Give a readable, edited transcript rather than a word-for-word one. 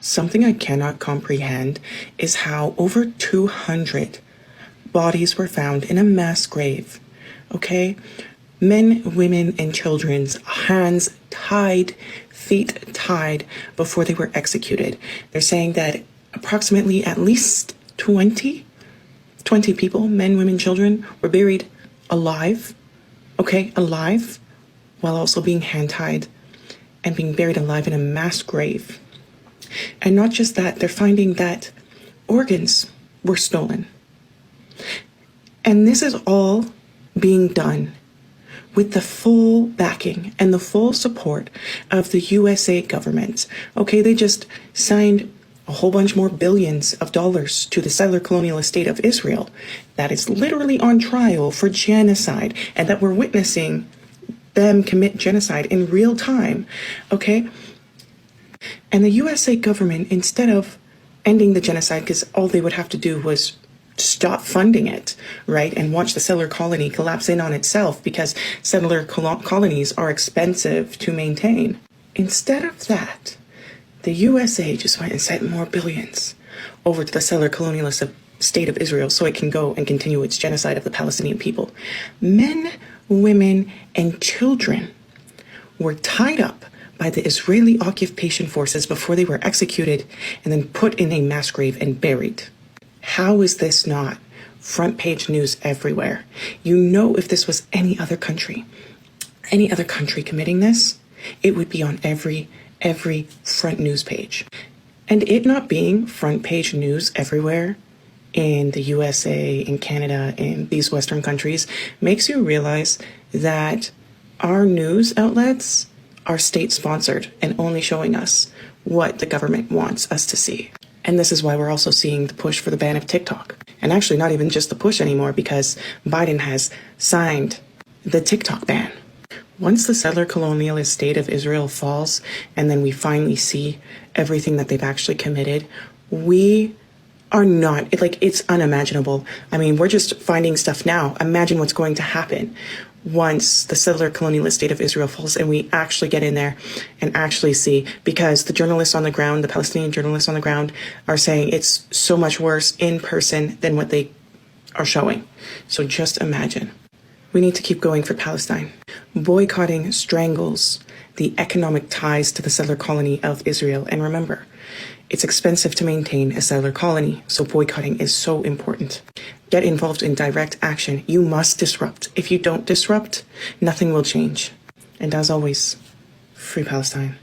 Something I cannot comprehend is how over 200 bodies were found in a mass grave, okay? Men, women, and children's hands tied, feet tied before they were executed. They're saying that approximately at least 20 people, men, women, children, were buried alive, okay, alive, while also being hand-tied and being buried alive in a mass grave. And not just that, they're finding that organs were stolen. And this is all being done with the full backing and the full support of the USA government. Okay, they just signed a whole bunch more billions of dollars to the settler colonialist state of Israel that is literally on trial for genocide, and that we're witnessing them commit genocide in real time, okay? And the USA government, instead of ending the genocide, because all they would have to do was stop funding it, right? And watch the settler colony collapse in on itself, because settler colonies are expensive to maintain. Instead of that, the USA just went and sent more billions over to the settler colonialist state of Israel so it can go and continue its genocide of the Palestinian people. Men, women, and children were tied up by the Israeli occupation forces before they were executed and then put in a mass grave and buried. How is this not front page news everywhere? You know, if this was any other country committing this, it would be on every front news page. And it not being front page news everywhere in the USA, in Canada, in these Western countries, makes you realize that our news outlets are state-sponsored and only showing us what the government wants us to see. And this is why we're also seeing the push for the ban of TikTok. And actually not even just the push anymore, because Biden has signed the TikTok ban. Once the settler colonialist state of Israel falls, and then we finally see everything that they've actually committed, we are not, it's unimaginable. I mean, we're just finding stuff now. Imagine what's going to happen once the settler colonialist state of Israel falls and we actually get in there and actually see, because the journalists on the ground, the Palestinian journalists on the ground, are saying it's so much worse in person than what they are showing. So just imagine. We need to keep going for Palestine. Boycotting strangles the economic ties to the settler colony of Israel. And remember, it's expensive to maintain a settler colony, so boycotting is so important. Get involved in direct action. You must disrupt. If you don't disrupt, nothing will change. And as always, free Palestine.